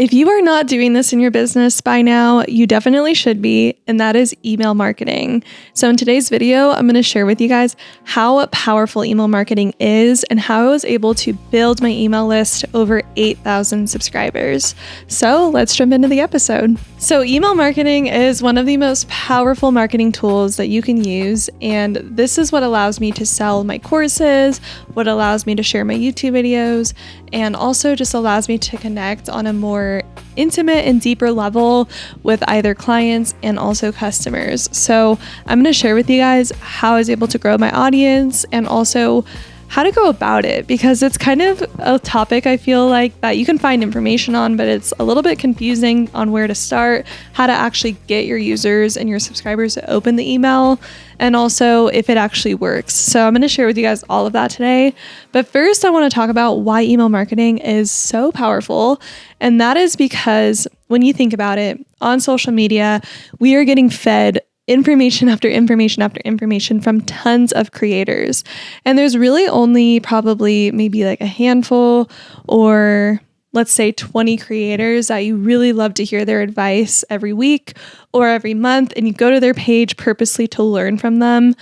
If you are not doing this in your business by now, you definitely should be, and that is email marketing. So in today's video, I'm going to share with you guys how powerful email marketing is and how I was able to build my email list to over 8,000 subscribers. So let's jump into the episode. So email marketing is one of the most powerful marketing tools that you can use, and this is what allows me to sell my courses, what allows me to share my YouTube videos, and also just allows me to connect on a more intimate and deeper level with either clients and also customers. So I'm going to share with you guys how I was able to grow my audience and also how to go about it, because it's kind of a topic I feel like that you can find information on, but it's a little bit confusing on where to start, how to actually get your users and your subscribers to open the email, and also if it actually works. So I'm going to share with you guys all of that today. But first, I want to talk about why email marketing is so powerful. And that is because when you think about it, on social media, we are getting fed information after information after information from tons of creators. And there's really only probably maybe like a handful, or let's say 20 creators that you really love to hear their advice every week or every month, and you go to their page purposely to learn from them.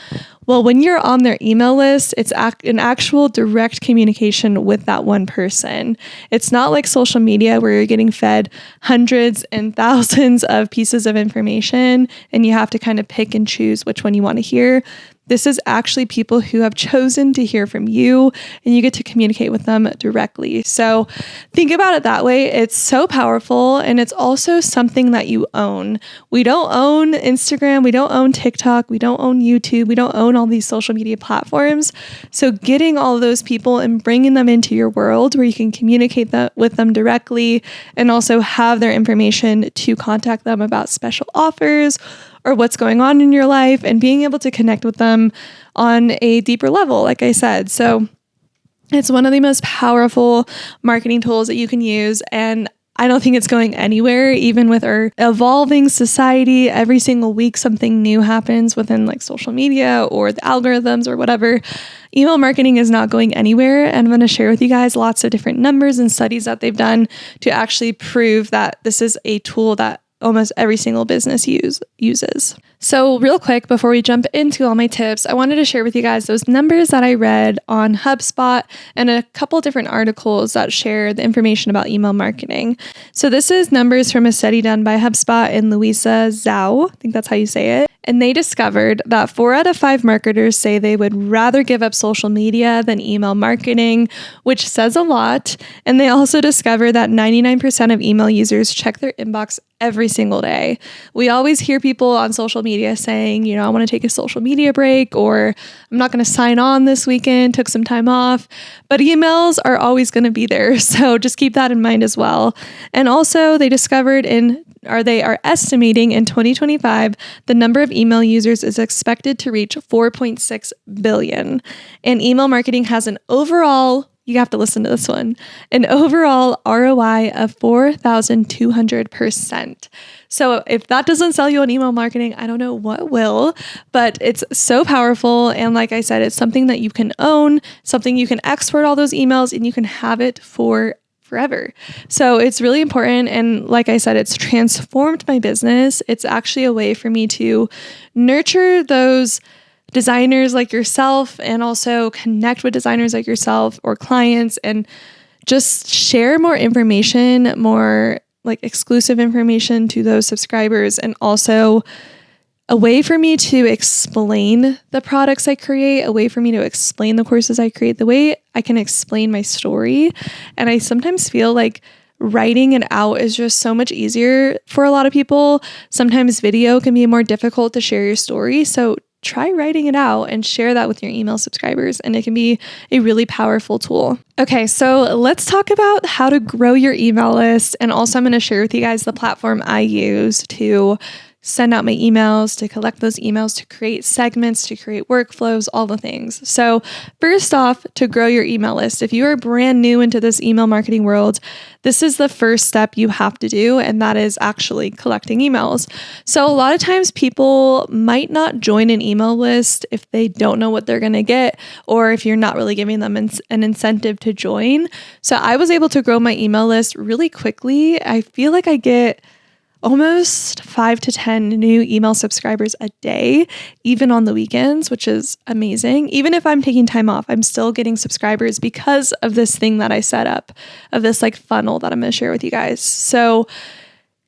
Well, when you're on their email list, it's an actual direct communication with that one person. It's not like social media where you're getting fed hundreds and thousands of pieces of information and you have to kind of pick and choose which one you want to hear. This is actually people who have chosen to hear from you, and you get to communicate with them directly. So think about it that way. It's so powerful, and it's also something that you own. We don't own Instagram. We don't own TikTok. We don't own YouTube. We don't own all these social media platforms. So getting all of those people and bringing them into your world where you can communicate with them directly and also have their information to contact them about special offers or what's going on in your life, and being able to connect with them on a deeper level, like I said. So it's one of the most powerful marketing tools that you can use. And I don't think it's going anywhere, even with our evolving society. Every single week, something new happens within like social media or the algorithms or whatever. Email marketing is not going anywhere. And I'm going to share with you guys lots of different numbers and studies that they've done to actually prove that this is a tool that almost every single business uses. So real quick, before we jump into all my tips, I wanted to share with you guys those numbers that I read on HubSpot and a couple different articles that share the information about email marketing. So this is numbers from a study done by HubSpot and Louisa Zhao, I think that's how you say it. And they discovered that 4 out of 5 marketers say they would rather give up social media than email marketing, which says a lot. And they also discovered that 99% of email users check their inbox every single day. We always hear people on social media saying, I want to take a social media break, or I'm not going to sign on this weekend, took some time off, but emails are always going to be there. So just keep that in mind as well. And also they discovered they are estimating in 2025, the number of email users is expected to reach 4.6 billion. And email marketing has an overall, you have to listen to this one, an overall ROI of 4,200%. So if that doesn't sell you on email marketing, I don't know what will, but it's so powerful. And like I said, it's something that you can own, something you can export all those emails, and you can have it for forever. So it's really important. And like I said, it's transformed my business. It's actually a way for me to nurture those designers like yourself and also connect with designers like yourself or clients and just share more information, more like exclusive information to those subscribers, and also a way for me to explain the products I create, a way for me to explain the courses I create, the way I can explain my story. And I sometimes feel like writing it out is just so much easier for a lot of people. Sometimes video can be more difficult to share your story. So try writing it out and share that with your email subscribers, and it can be a really powerful tool. Okay, so let's talk about how to grow your email list. And also I'm going to share with you guys the platform I use to send out my emails, to collect those emails, to create segments, to create workflows, all the things. So first off, to grow your email list. If you are brand new into this email marketing world, this is the first step you have to do, and that is actually collecting emails. So a lot of times people might not join an email list if they don't know what they're going to get, or if you're not really giving them an incentive to join. So I was able to grow my email list really quickly. I feel like I get almost 5 to 10 new email subscribers a day, even on the weekends, which is amazing. Even if I'm taking time off, I'm still getting subscribers because of this thing that I set up, of this like funnel that I'm going to share with you guys. So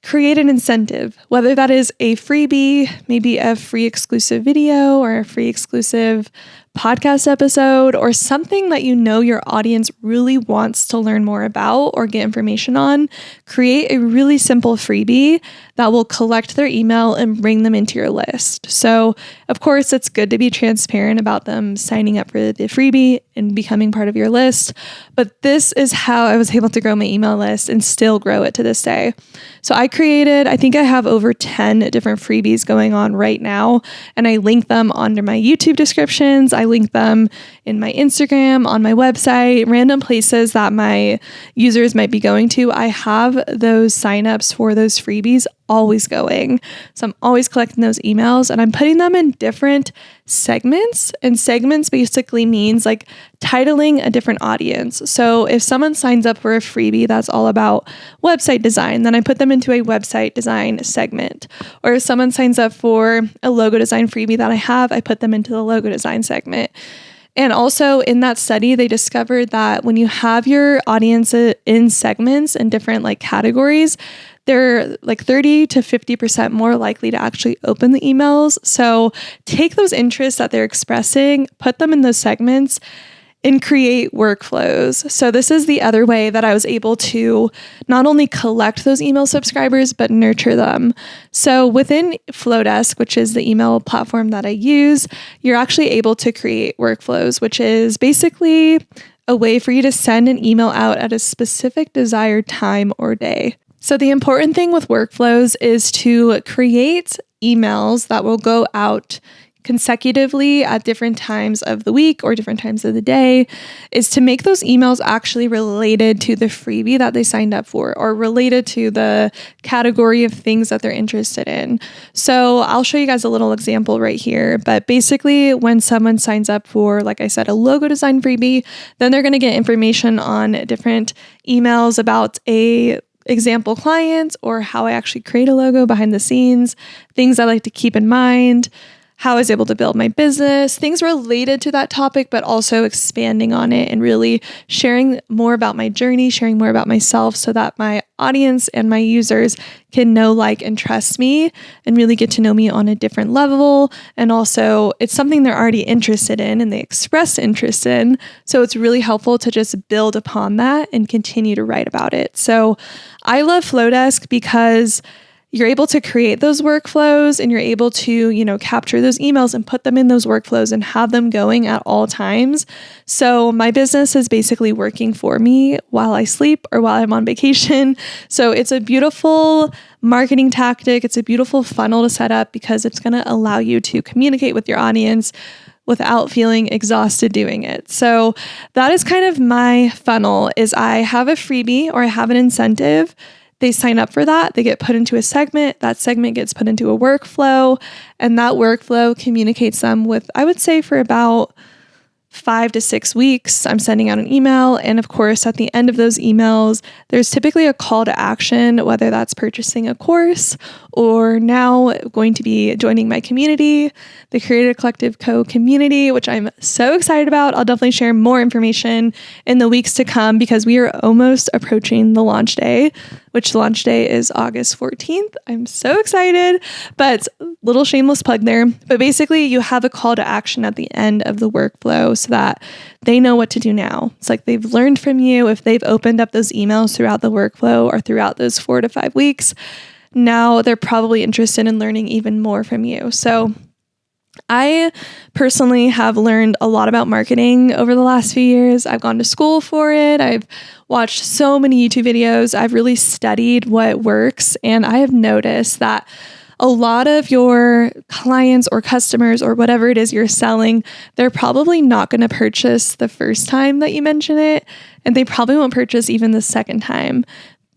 create an incentive, whether that is a freebie, maybe a free exclusive video or a free exclusive podcast episode, or something that you know your audience really wants to learn more about or get information on. Create a really simple freebie that will collect their email and bring them into your list. So, of course, it's good to be transparent about them signing up for the freebie and becoming part of your list. But this is how I was able to grow my email list and still grow it to this day. So I think I have over 10 different freebies going on right now, and I link them under my YouTube descriptions. I link them in my Instagram, on my website, random places that my users might be going to. I have those signups for those freebies always going. So I'm always collecting those emails, and I'm putting them in different segments. And segments basically means like titling a different audience. So if someone signs up for a freebie that's all about website design, then I put them into a website design segment. Or if someone signs up for a logo design freebie that I have, I put them into the logo design segment. And also in that study, they discovered that when you have your audience in segments and different like categories, they're like 30 to 50% more likely to actually open the emails. So take those interests that they're expressing, put them in those segments, and create workflows. So this is the other way that I was able to not only collect those email subscribers, but nurture them. So within Flodesk, which is the email platform that I use, you're actually able to create workflows, which is basically a way for you to send an email out at a specific desired time or day. So the important thing with workflows is to create emails that will go out consecutively at different times of the week or different times of the day, is to make those emails actually related to the freebie that they signed up for, or related to the category of things that they're interested in. So I'll show you guys a little example right here. But basically, when someone signs up for, like I said, a logo design freebie, then they're going to get information on different emails about a example client, or how I actually create a logo behind the scenes, things I like to keep in mind, how I was able to build my business, things related to that topic, but also expanding on it and really sharing more about my journey, sharing more about myself, so that my audience and my users can know, like, and trust me and really get to know me on a different level. And also it's something they're already interested in and they express interest in. So it's really helpful to just build upon that and continue to write about it. So I love Flodesk because you're able to create those workflows and you're able to, capture those emails and put them in those workflows and have them going at all times. So my business is basically working for me while I sleep or while I'm on vacation. So it's a beautiful marketing tactic. It's a beautiful funnel to set up because it's going to allow you to communicate with your audience without feeling exhausted doing it. So that is kind of my funnel. Is I have a freebie or I have an incentive. They sign up for that, they get put into a segment, that segment gets put into a workflow, and that workflow communicates them with, I would say, for about 5 to 6 weeks, I'm sending out an email. And of course, at the end of those emails, there's typically a call to action, whether that's purchasing a course or now going to be joining my community, the Creator Collective Co community, which I'm so excited about. I'll definitely share more information in the weeks to come because we are almost approaching the launch day, which launch day is August 14th. I'm so excited, but little shameless plug there. But basically, you have a call to action at the end of the workflow so that they know what to do now. It's like they've learned from you. If they've opened up those emails throughout the workflow or throughout those 4 to 5 weeks, now they're probably interested in learning even more from you. So I personally have learned a lot about marketing over the last few years. I've gone to school for it. I've watched so many YouTube videos. I've really studied what works. And I have noticed that a lot of your clients or customers or whatever it is you're selling, they're probably not going to purchase the first time that you mention it, and they probably won't purchase even the second time.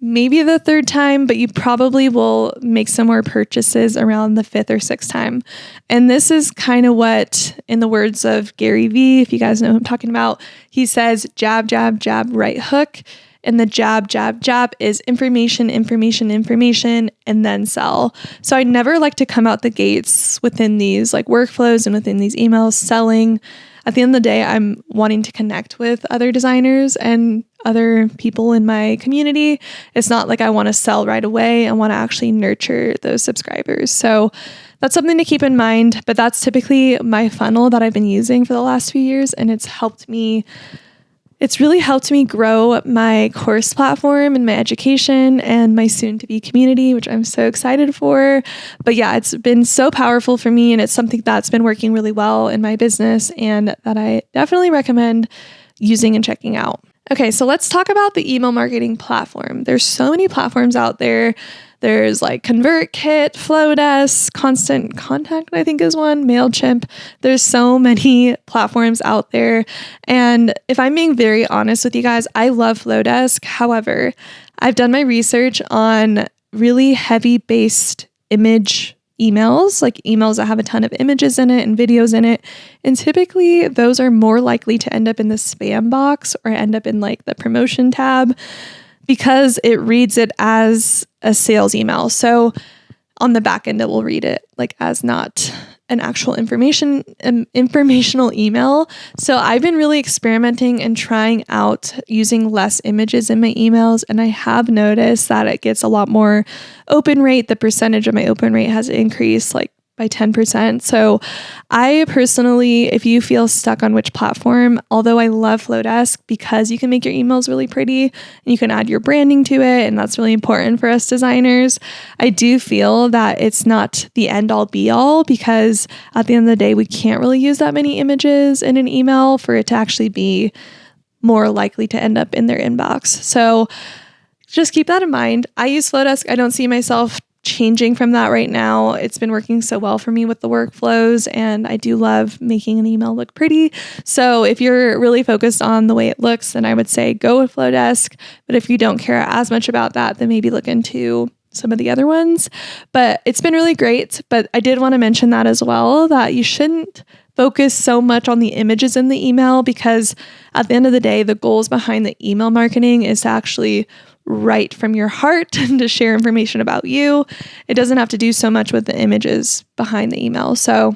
Maybe the third time, but you probably will make some more purchases around the fifth or sixth time. And this is kind of what, in the words of Gary Vee, if you guys know who I'm talking about, he says jab, jab, jab, right hook. And the jab, jab, jab is information, information, information, and then sell. So I never like to come out the gates within these like workflows and within these emails selling. At the end of the day, I'm wanting to connect with other designers and other people in my community. It's not like I want to sell right away. I want to actually nurture those subscribers. So that's something to keep in mind. But that's typically my funnel that I've been using for the last few years. And it's really helped me grow my course platform and my education and my soon-to-be community, which I'm so excited for. But yeah, it's been so powerful for me, and it's something that's been working really well in my business and that I definitely recommend using and checking out. Okay, so let's talk about the email marketing platform. There's so many platforms out there. There's like ConvertKit, Flodesk, Constant Contact, I think is one, MailChimp. There's so many platforms out there. And if I'm being very honest with you guys, I love Flodesk. However, I've done my research on really heavy-based image emails, like emails that have a ton of images in it and videos in it. And typically those are more likely to end up in the spam box or end up in like the promotion tab, because it reads it as a sales email. So on the back end, it will read it like as not an actual informational email. So I've been really experimenting and trying out using less images in my emails. And I have noticed that it gets a lot more open rate. The percentage of my open rate has increased like by 10%. So I personally, if you feel stuck on which platform, although I love Flodesk because you can make your emails really pretty and you can add your branding to it, and that's really important for us designers, I do feel that it's not the end all be all, because at the end of the day, we can't really use that many images in an email for it to actually be more likely to end up in their inbox. So just keep that in mind. I use Flodesk. I don't see myself changing from that right now. It's been working so well for me with the workflows, and I do love making an email look pretty. So if you're really focused on the way it looks, then I would say go with Flodesk. But if you don't care as much about that, then maybe look into some of the other ones. But it's been really great. But I did want to mention that as well, that you shouldn't focus so much on the images in the email, because at the end of the day, the goals behind the email marketing is to actually write from your heart and to share information about you. It doesn't have to do so much with the images behind the email. So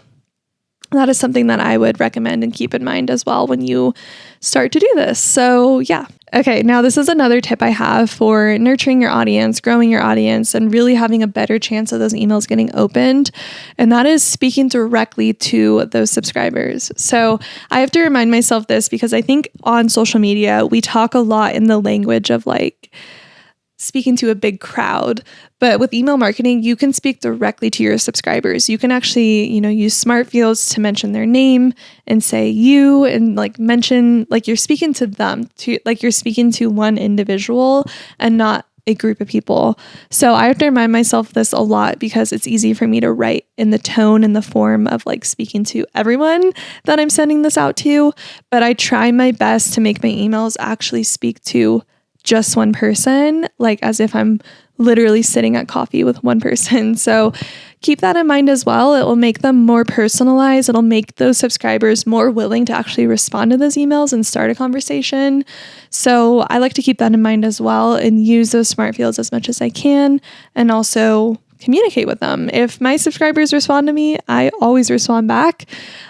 that is something that I would recommend and keep in mind as well when you start to do this. So yeah. Okay, now this is another tip I have for nurturing your audience, growing your audience, and really having a better chance of those emails getting opened. And that is speaking directly to those subscribers. So I have to remind myself this, because I think on social media, we talk a lot in the language of like speaking to a big crowd. But with email marketing, you can speak directly to your subscribers. You can actually, use smart fields to mention their name and say you, and like mention, like you're speaking to them, like you're speaking to one individual and not a group of people. So I have to remind myself this a lot, because it's easy for me to write in the tone and the form of like speaking to everyone that I'm sending this out to. But I try my best to make my emails actually speak to just one person, like as if I'm literally sitting at coffee with one person. So keep that in mind as well. It will make them more personalized. It'll make those subscribers more willing to actually respond to those emails and start a conversation. So I like to keep that in mind as well and use those smart fields as much as I can, and also communicate with them. If my subscribers respond to me, I always respond back.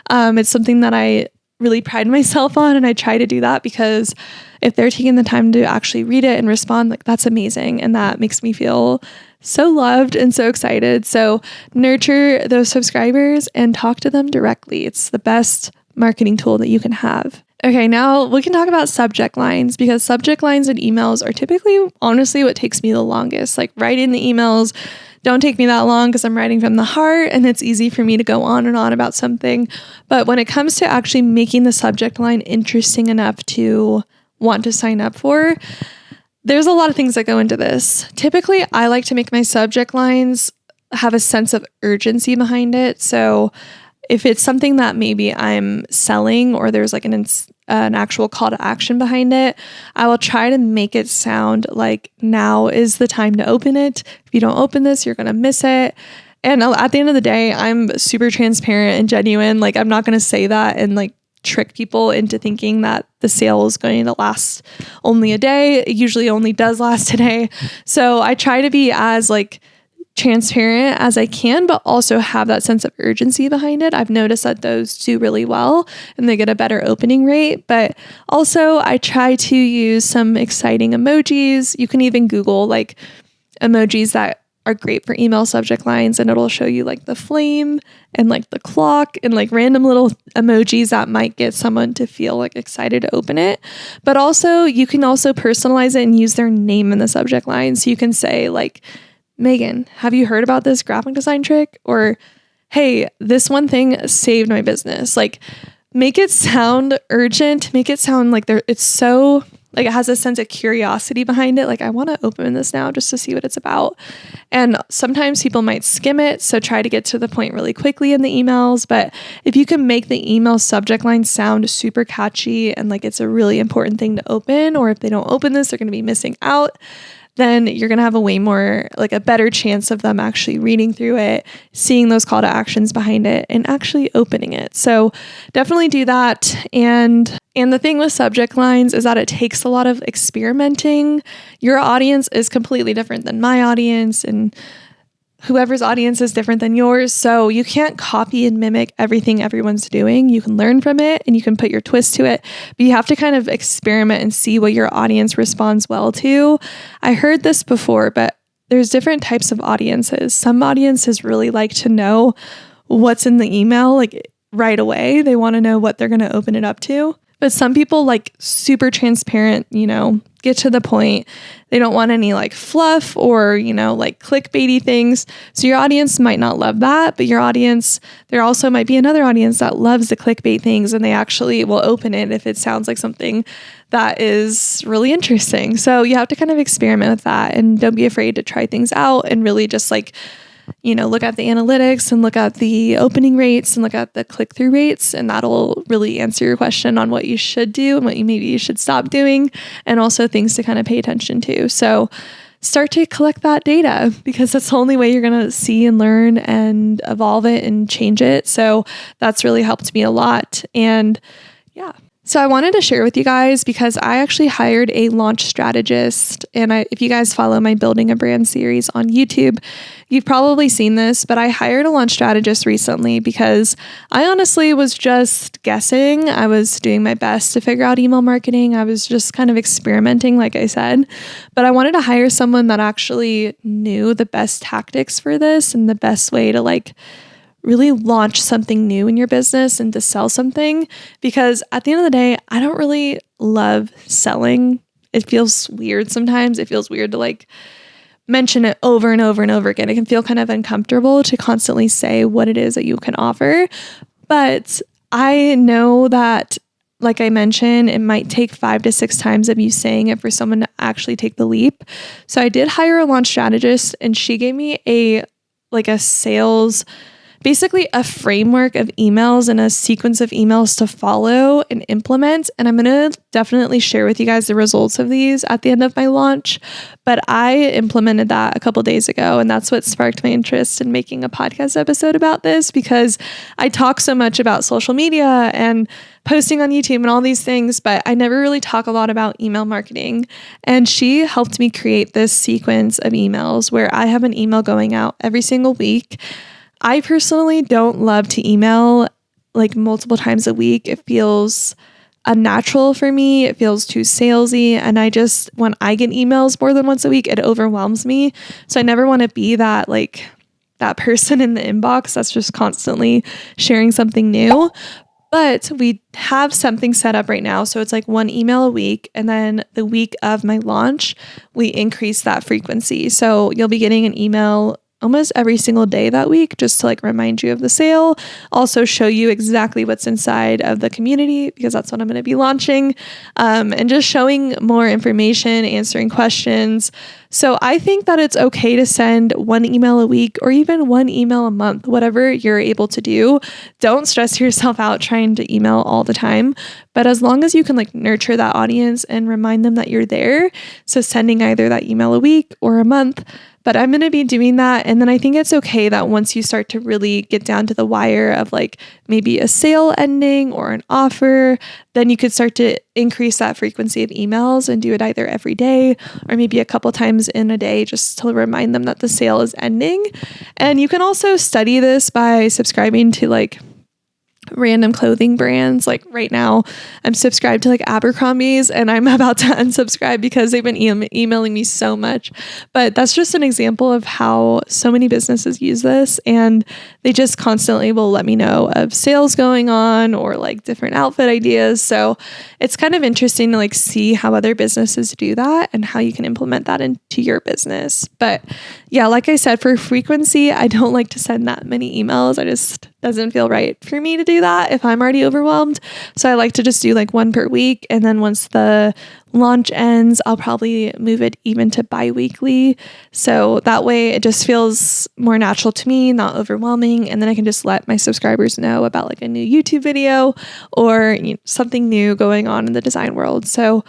It's something that I really pride myself on, and I try to do that, because if they're taking the time to actually read it and respond, like that's amazing. And that makes me feel so loved and so excited. So nurture those subscribers and talk to them directly. It's the best marketing tool that you can have. Okay, now we can talk about subject lines, because subject lines in emails are typically, honestly, what takes me the longest. Like writing the emails don't take me that long, because I'm writing from the heart and it's easy for me to go on and on about something. But when it comes to actually making the subject line interesting enough to want to sign up for, there's a lot of things that go into this. Typically, I like to make my subject lines have a sense of urgency behind it. So if it's something that maybe I'm selling or there's like an actual call to action behind it, I will try to make it sound like now is the time to open it. If you don't open this, you're going to miss it. And at the end of the day, I'm super transparent and genuine. Like, I'm not going to say that and like trick people into thinking that the sale is going to last only a day. It usually only does last a day. So I try to be as like transparent as I can, but also have that sense of urgency behind it. I've noticed that those do really well and they get a better opening rate. But also I try to use some exciting emojis. You can even Google like emojis that are great for email subject lines, and it'll show you like the flame and like the clock and like random little emojis that might get someone to feel like excited to open it. But also you can also personalize it and use their name in the subject line. So you can say like, Megan, have you heard about this graphic design trick? Or, hey, this one thing saved my business. Like, make it sound urgent, make it sound like it's so, like it has a sense of curiosity behind it. Like, I want to open this now just to see what it's about. And sometimes people might skim it. So try to get to the point really quickly in the emails. But if you can make the email subject line sound super catchy and like it's a really important thing to open, or if they don't open this, they're going to be missing out, then you're going to have a way more, like a better chance of them actually reading through it, seeing those call to actions behind it, and actually opening it. So definitely do that. And the thing with subject lines is that it takes a lot of experimenting. Your audience is completely different than my audience, and whoever's audience is different than yours. So you can't copy and mimic everything everyone's doing. You can learn from it and you can put your twist to it, but you have to kind of experiment and see what your audience responds well to. I heard this before, but there's different types of audiences. Some audiences really like to know what's in the email, like right away. They want to know what they're going to open it up to. But some people like super transparent, get to the point. They don't want any like fluff or, like clickbaity things. So your audience might not love that, but there also might be another audience that loves the clickbait things and they actually will open it if it sounds like something that is really interesting. So you have to kind of experiment with that and don't be afraid to try things out and really just like, look at the analytics and look at the opening rates and look at the click-through rates, and that'll really answer your question on what you should do and what you should stop doing, and also things to kind of pay attention to. So start to collect that data because that's the only way you're going to see and learn and evolve it and change it. So that's really helped me a lot. And yeah. So I wanted to share with you guys because I actually hired a launch strategist. And if you guys follow my Building a Brand series on YouTube, you've probably seen this, but I hired a launch strategist recently because I honestly was just guessing. I was doing my best to figure out email marketing. I was just kind of experimenting, like I said, but I wanted to hire someone that actually knew the best tactics for this and the best way to like really launch something new in your business and to sell something, because at the end of the day, I don't really love selling. It feels weird sometimes. It feels weird to like mention it over and over and over again. It can feel kind of uncomfortable to constantly say what it is that you can offer. But I know that, like I mentioned, it might take 5 to 6 times of you saying it for someone to actually take the leap. So I did hire a launch strategist and she gave me a sales, basically a framework of emails and a sequence of emails to follow and implement. And I'm going to definitely share with you guys the results of these at the end of my launch. But I implemented that a couple days ago. And that's what sparked my interest in making a podcast episode about this, because I talk so much about social media and posting on YouTube and all these things, but I never really talk a lot about email marketing. And she helped me create this sequence of emails where I have an email going out every single week. I personally don't love to email like multiple times a week. It feels unnatural for me. It feels too salesy. And when I get emails more than once a week, it overwhelms me. So I never want to be that person in the inbox that's just constantly sharing something new. But we have something set up right now. So it's like 1 email a week. And then the week of my launch, we increase that frequency. So you'll be getting an email almost every single day that week, just to like remind you of the sale, also show you exactly what's inside of the community, because that's what I'm going to be launching, and just showing more information, answering questions. So I think that it's okay to send one email a week or even one email a month, whatever you're able to do. Don't stress yourself out trying to email all the time, but as long as you can like nurture that audience and remind them that you're there. So sending either that email a week or a month, but I'm going to be doing that. And then I think it's okay that once you start to really get down to the wire of like maybe a sale ending or an offer, then you could start to increase that frequency of emails and do it either every day or maybe a couple times in a day, just to remind them that the sale is ending. And you can also study this by subscribing to like random clothing brands. Like right now I'm subscribed to like Abercrombie's, and I'm about to unsubscribe because they've been emailing me so much. But that's just an example of how so many businesses use this, and they just constantly will let me know of sales going on or like different outfit ideas. So it's kind of interesting to like see how other businesses do that and how you can implement that into your business. But yeah, like I said, for frequency, I don't like to send that many emails. I just doesn't feel right for me to do that if I'm already overwhelmed. So I like to just do like one per week. And then once the launch ends, I'll probably move it even to bi-weekly. So that way it just feels more natural to me, not overwhelming. And then I can just let my subscribers know about like a new YouTube video or something new going on in the design world. So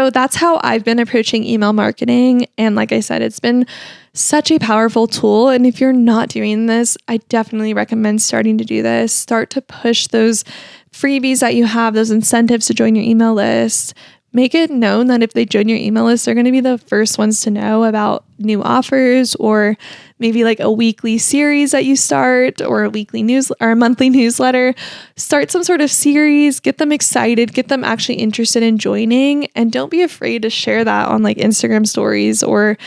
that's how I've been approaching email marketing. And like I said, it's been such a powerful tool. And if you're not doing this, I definitely recommend starting to do this. Start to push those freebies that you have, those incentives to join your email list. Make it known that if they join your email list, they're going to be the first ones to know about new offers, or maybe like a weekly series that you start, or a weekly news or a monthly newsletter. Start some sort of series, get them excited, get them actually interested in joining, and don't be afraid to share that on like Instagram stories, or,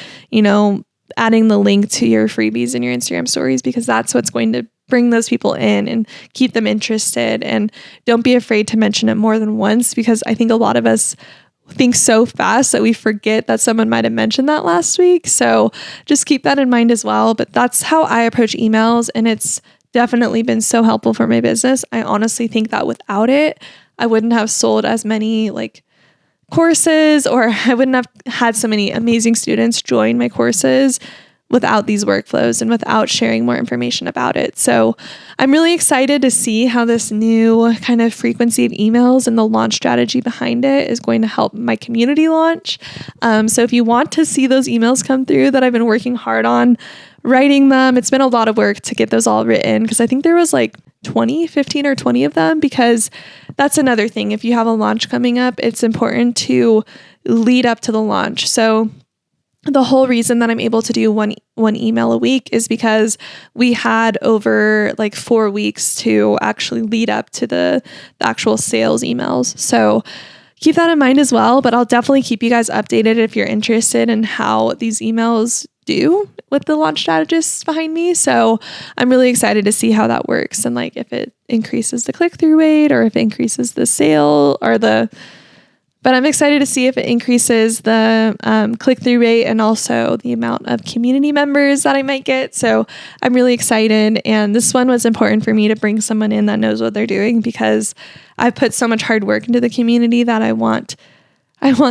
adding the link to your freebies in your Instagram stories, because that's what's going to bring those people in and keep them interested. And don't be afraid to mention it more than once, because I think a lot of us think so fast that we forget that someone might have mentioned that last week. So just keep that in mind as well. But that's how I approach emails, and it's definitely been so helpful for my business. I honestly think that without it, I wouldn't have sold as many like courses, or I wouldn't have had so many amazing students join my courses without these workflows and without sharing more information about it. So I'm really excited to see how this new kind of frequency of emails and the launch strategy behind it is going to help my community launch. So if you want to see those emails come through that I've been working hard on writing them, it's been a lot of work to get those all written, because I think there was like 15 or 20 of them, because that's another thing. If you have a launch coming up, it's important to lead up to the launch. So the whole reason that I'm able to do one email a week is because we had over like 4 weeks to actually lead up to the actual sales emails. So keep that in mind as well, but I'll definitely keep you guys updated if you're interested in how these emails do with the launch strategists behind me. So I'm really excited to see how that works, and like if it increases the click-through rate, or if it increases the sale or but I'm excited to see if it increases the click-through rate and also the amount of community members that I might get. So I'm really excited. And this one was important for me to bring someone in that knows what they're doing, because I've put so much hard work into the community that I want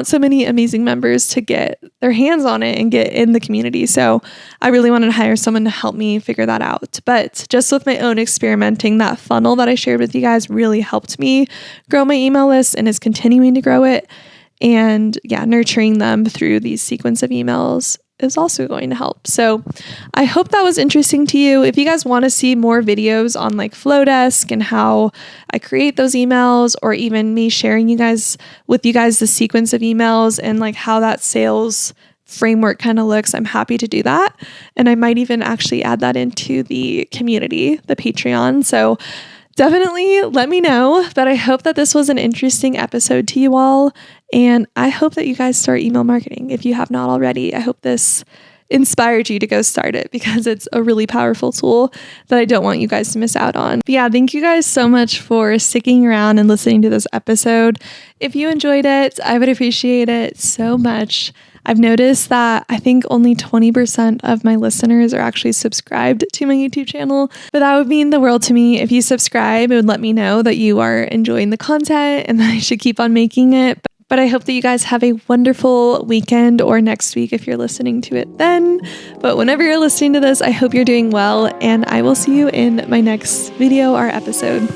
so many amazing members to get their hands on it and get in the community. So I really wanted to hire someone to help me figure that out. But just with my own experimenting, that funnel that I shared with you guys really helped me grow my email list and is continuing to grow it. And yeah, nurturing them through these sequence of emails is also going to help. So I hope that was interesting to you. If you guys want to see more videos on like Flodesk and how I create those emails, or even me sharing with you guys the sequence of emails and like how that sales framework kind of looks, I'm happy to do that. And I might even actually add that into the community, the Patreon. So definitely let me know. But I hope that this was an interesting episode to you all. And I hope that you guys start email marketing if you have not already. I hope this inspired you to go start it, because it's a really powerful tool that I don't want you guys to miss out on. But yeah, thank you guys so much for sticking around and listening to this episode. If you enjoyed it, I would appreciate it so much. I've noticed that I think only 20% of my listeners are actually subscribed to my YouTube channel, but that would mean the world to me. If you subscribe, it would let me know that you are enjoying the content and that I should keep on making it. But I hope that you guys have a wonderful weekend, or next week if you're listening to it then. But whenever you're listening to this, I hope you're doing well, and I will see you in my next video or episode.